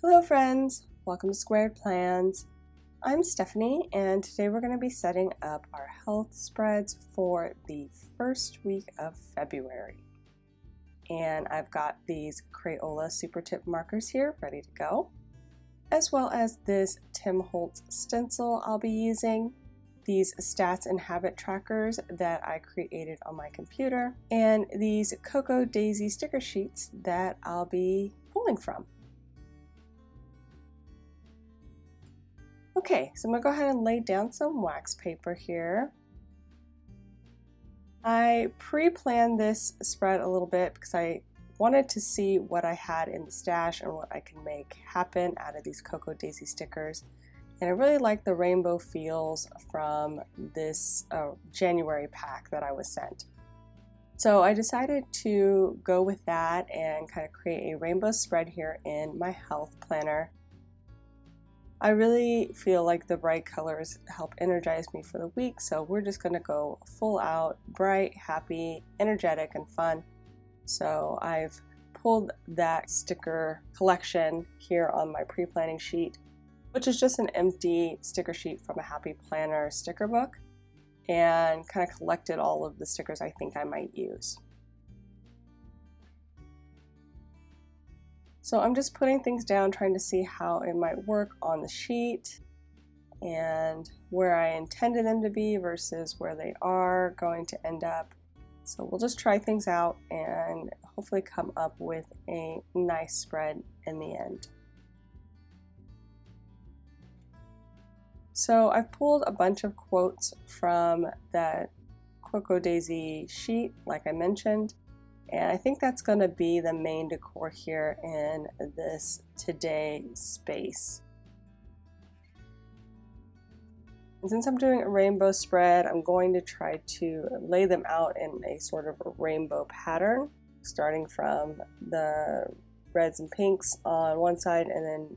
Hello friends, welcome to Squared Plans. I'm Stephanie and today we're going to be setting up our health spreads for the first week of February. And I've got these Crayola super tip markers here ready to go, as well as this Tim Holtz stencil I'll be using, these stats and habit trackers that I created on my computer, and these Cocoa Daisy sticker sheets that I'll be pulling from. Okay, so I'm going to go ahead and lay down some wax paper here. I pre-planned this spread a little bit because I wanted to see what I had in the stash and what I can make happen out of these Cocoa Daisy stickers. And I really like the rainbow feels from this January pack that I was sent. So I decided to go with that and kind of create a rainbow spread here in my health planner. I really feel like the bright colors help energize me for the week, so we're just going to go full out, bright, happy, energetic, and fun. So I've pulled that sticker collection here on my pre-planning sheet, which is just an empty sticker sheet from a Happy Planner sticker book, and kind of collected all of the stickers I think I might use. So I'm just putting things down, trying to see how it might work on the sheet and where I intended them to be versus where they are going to end up. So we'll just try things out and hopefully come up with a nice spread in the end. So I've pulled a bunch of quotes from that Cocoa Daisy sheet, like I mentioned. And I think that's going to be the main decor here in this today space. And since I'm doing a rainbow spread, I'm going to try to lay them out in a sort of a rainbow pattern, starting from the reds and pinks on one side and then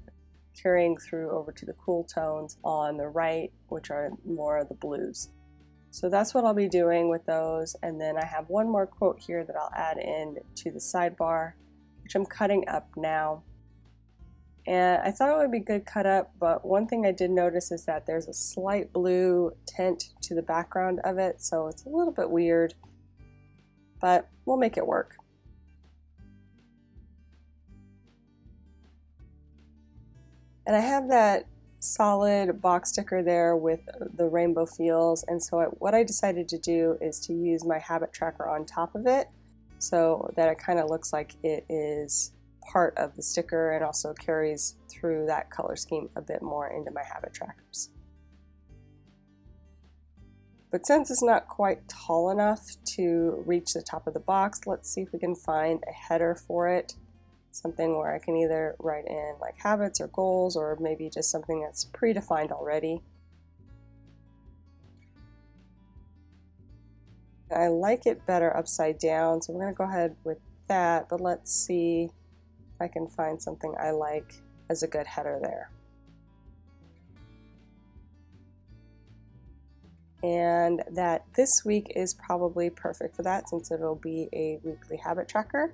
carrying through over to the cool tones on the right, which are more of the blues. So that's what I'll be doing with those, and then I have one more quote here that I'll add in to the sidebar, which I'm cutting up now. And I thought it would be good cut up, but one thing I did notice is that there's a slight blue tint to the background of it, so it's a little bit weird, but we'll make it work. And I have that solid box sticker there with the rainbow feels, and so what I decided to do is to use my habit tracker on top of it so that it kind of looks like it is part of the sticker and also carries through that color scheme a bit more into my habit trackers. But since it's not quite tall enough to reach the top of the box, let's see if we can find a header for it. Something where I can either write in like habits or goals, or maybe just something that's predefined already. I like it better upside down, so we're going to go ahead with that, but let's see if I can find something I like as a good header there. And that this week is probably perfect for that, since it'll be a weekly habit tracker.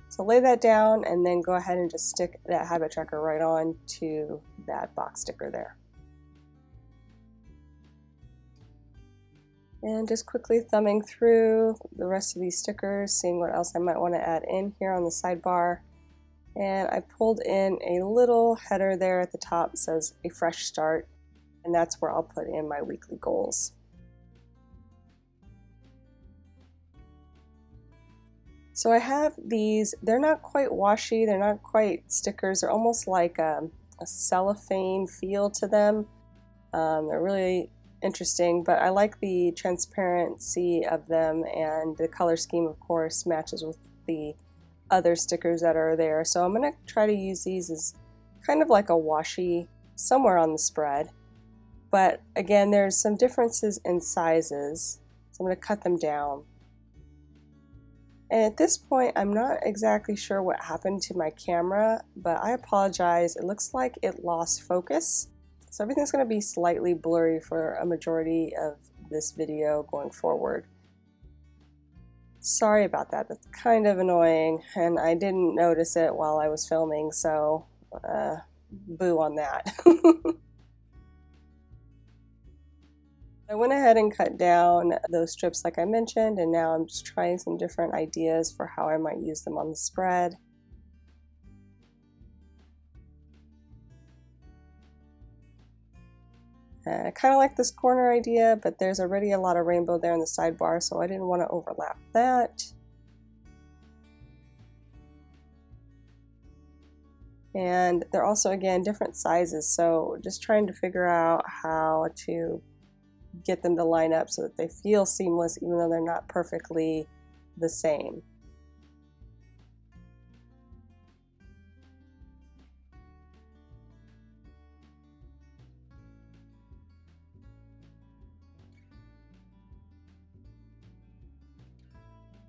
So lay that down and then go ahead and just stick that habit tracker right on to that box sticker there. And just quickly thumbing through the rest of these stickers, seeing what else I might want to add in here on the sidebar. And I pulled in a little header there at the top that says a fresh start, and that's where I'll put in my weekly goals. So I have these, they're not quite washi, they're not quite stickers, they're almost like a cellophane feel to them. They're really interesting, but I like the transparency of them, and the color scheme of course matches with the other stickers that are there. So I'm going to try to use these as kind of like a washi somewhere on the spread. But again, there's some differences in sizes, so I'm going to cut them down. And at this point, I'm not exactly sure what happened to my camera, but I apologize. It looks like it lost focus. So everything's going to be slightly blurry for a majority of this video going forward. Sorry about that. That's kind of annoying, and I didn't notice it while I was filming, so boo on that. I went ahead and cut down those strips like I mentioned, and now I'm just trying some different ideas for how I might use them on the spread. And I kind of like this corner idea, but there's already a lot of rainbow there in the sidebar, so I didn't want to overlap that. And they're also, again, different sizes, so just trying to figure out how to get them to line up so that they feel seamless even though they're not perfectly the same.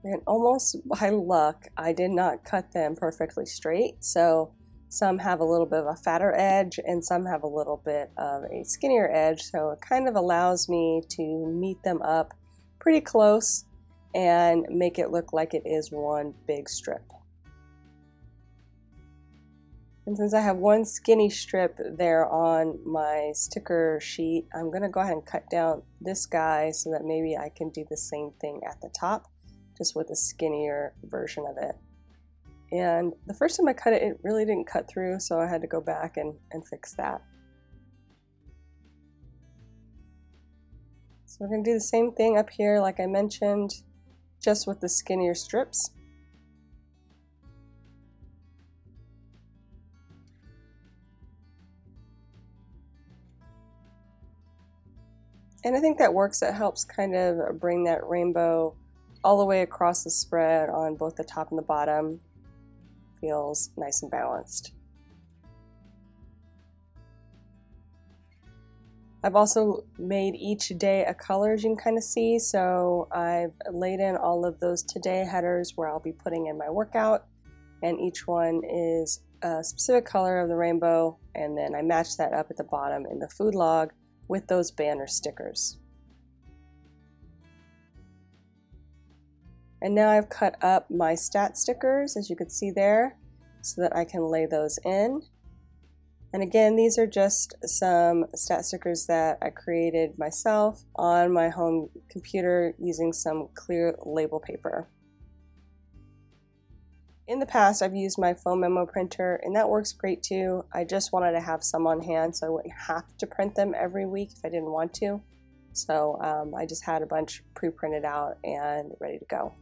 And almost by luck, I did not cut them perfectly straight, so some have a little bit of a fatter edge and some have a little bit of a skinnier edge, so it kind of allows me to meet them up pretty close and make it look like it is one big strip. And since I have one skinny strip there on my sticker sheet, I'm going to go ahead and cut down this guy so that maybe I can do the same thing at the top, just with a skinnier version of it. And the first time I cut it, it really didn't cut through, so I had to go back and fix that. So we're going to do the same thing up here like I mentioned, just with the skinnier strips. And I think that works. It helps kind of bring that rainbow all the way across the spread on both the top and the bottom. Feels nice and balanced. I've also made each day a color, as you can kind of see, so I've laid in all of those today headers where I'll be putting in my workout, and each one is a specific color of the rainbow, and then I match that up at the bottom in the food log with those banner stickers. And now I've cut up my stat stickers, as you can see there, so that I can lay those in. And again, these are just some stat stickers that I created myself on my home computer using some clear label paper. In the past, I've used my foam memo printer, and that works great too. I just wanted to have some on hand so I wouldn't have to print them every week if I didn't want to. So I just had a bunch pre-printed out and ready to go.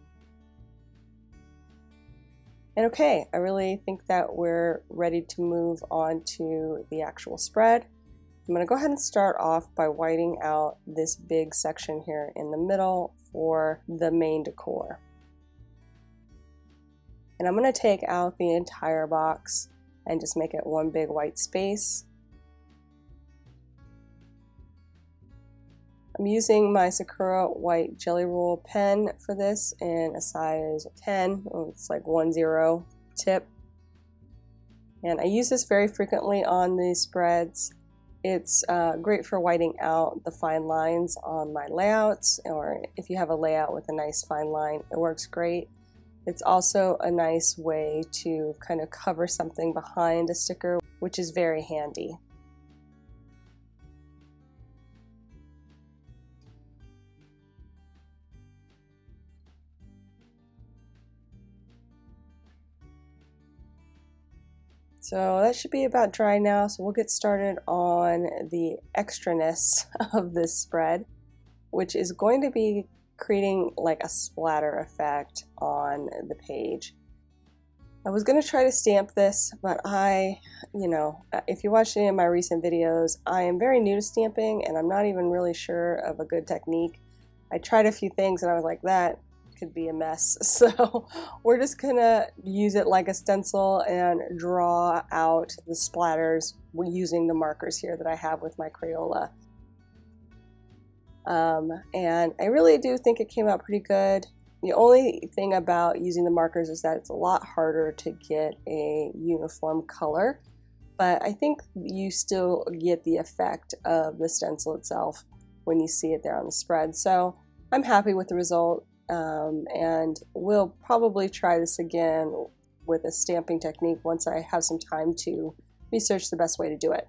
And okay, I really think that we're ready to move on to the actual spread. I'm going to go ahead and start off by whiting out this big section here in the middle for the main decor. And I'm going to take out the entire box and just make it one big white space. I'm using my Sakura white Jelly Roll pen for this in a size 10, it's like 1/0 tip. And I use this very frequently on these spreads. It's great for whiting out the fine lines on my layouts, or if you have a layout with a nice fine line, it works great. It's also a nice way to kind of cover something behind a sticker, which is very handy. So that should be about dry now, so we'll get started on the extraness of this spread, which is going to be creating like a splatter effect on the page. I was going to try to stamp this, but if you watched any of my recent videos, I am very new to stamping and I'm not even really sure of a good technique. I tried a few things and I was like, that could be a mess. So we're just gonna use it like a stencil and draw out the splatters using the markers here that I have with my Crayola. And I really do think it came out pretty good. The only thing about using the markers is that it's a lot harder to get a uniform color, but I think you still get the effect of the stencil itself when you see it there on the spread. So I'm happy with the result. And we'll probably try this again with a stamping technique once I have some time to research the best way to do it.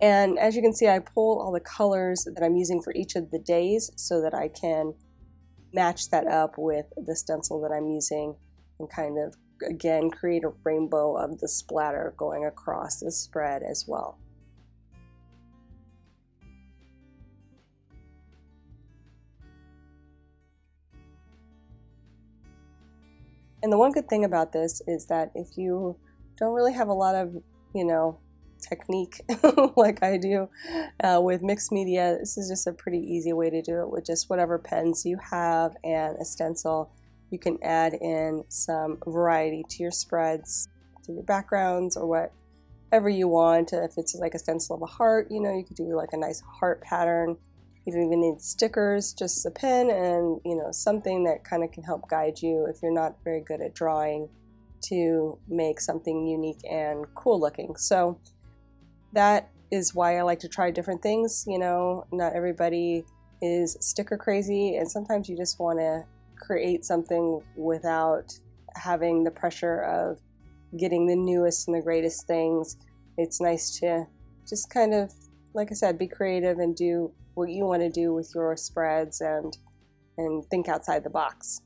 And as you can see, I pulled all the colors that I'm using for each of the days so that I can match that up with the stencil that I'm using and kind of, again, create a rainbow of the splatter going across the spread as well. And the one good thing about this is that if you don't really have a lot of, technique like I do with mixed media, this is just a pretty easy way to do it with just whatever pens you have and a stencil. You can add in some variety to your spreads, to your backgrounds, or whatever you want. If it's like a stencil of a heart, you could do like a nice heart pattern. You don't even need stickers, just a pen and something that kind of can help guide you if you're not very good at drawing to make something unique and cool looking. So that is why I like to try different things. Not everybody is sticker crazy, and sometimes you just want to create something without having the pressure of getting the newest and the greatest things. It's nice to just kind of, like I said, be creative and do what you want to do with your spreads and think outside the box.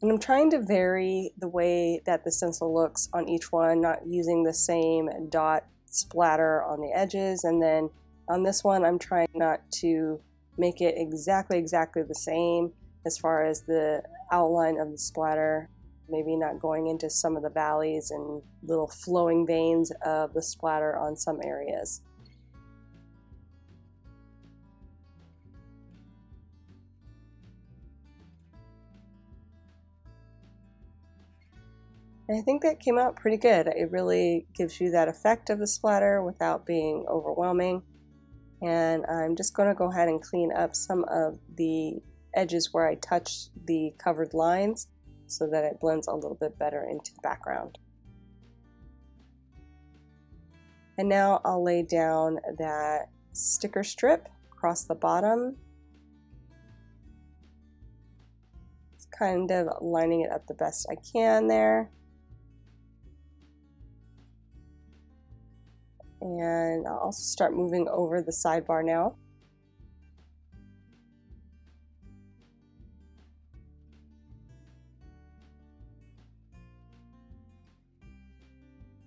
And I'm trying to vary the way that the stencil looks on each one, not using the same dot splatter on the edges. And then on this one, I'm trying not to make it exactly the same as far as the outline of the splatter. Maybe not going into some of the valleys and little flowing veins of the splatter on some areas. And I think that came out pretty good. It really gives you that effect of the splatter without being overwhelming. And I'm just going to go ahead and clean up some of the edges where I touched the covered lines so that it blends a little bit better into the background. And now I'll lay down that sticker strip across the bottom. Just kind of lining it up the best I can there. And I'll also start moving over the sidebar now.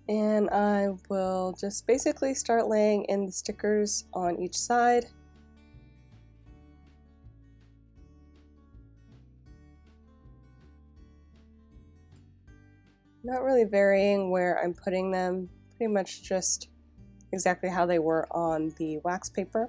And I will just basically start laying in the stickers on each side. Not really varying where I'm putting them, pretty much just exactly how they were on the wax paper.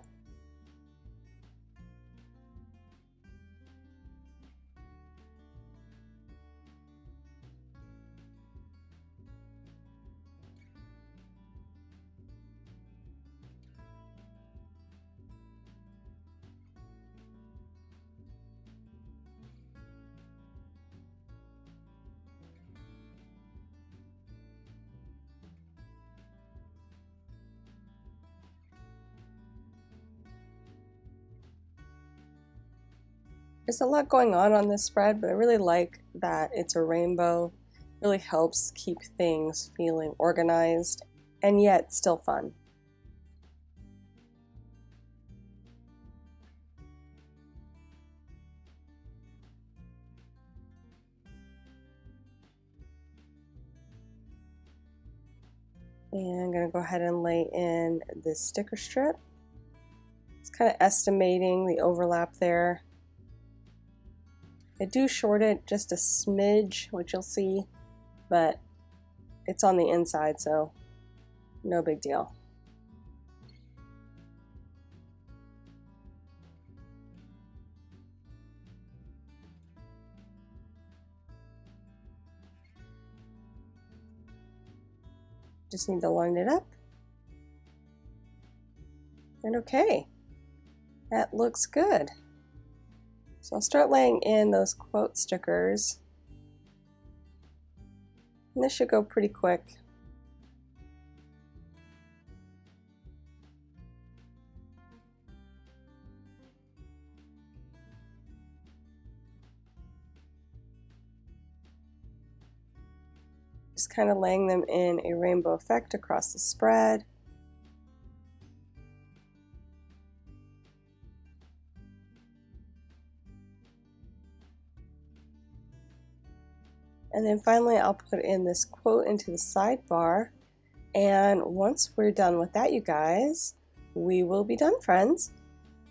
There's a lot going on this spread, but I really like that it's a rainbow. It really helps keep things feeling organized and yet still fun. And I'm going to go ahead and lay in this sticker strip. It's kind of estimating the overlap there. I do short it just a smidge, which you'll see, but it's on the inside, so no big deal. Just need to line it up. And okay, that looks good. So I'll start laying in those quote stickers. And this should go pretty quick. just kind of laying them in a rainbow effect across the spread. And then finally I'll put in this quote into the sidebar. And once we're done with that, you guys, we will be done, friends.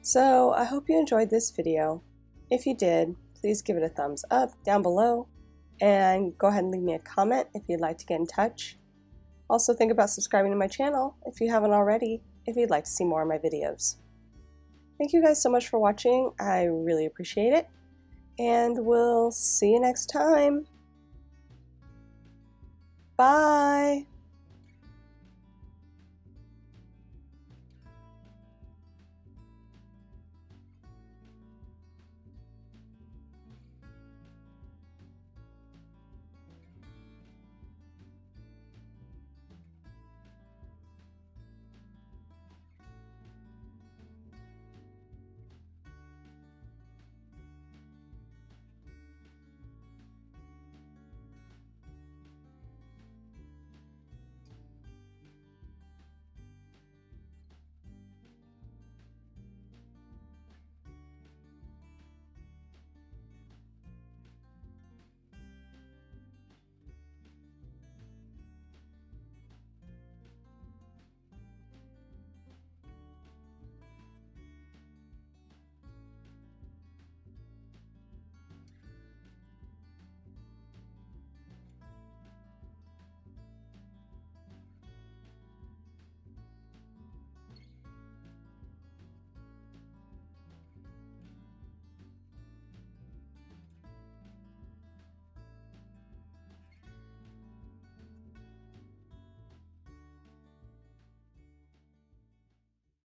So I hope you enjoyed this video. If you did, please give it a thumbs up down below and go ahead and leave me a comment if you'd like to get in touch. Also think about subscribing to my channel if you haven't already, if you'd like to see more of my videos. Thank you guys so much for watching. I really appreciate it. And we'll see you next time. Bye!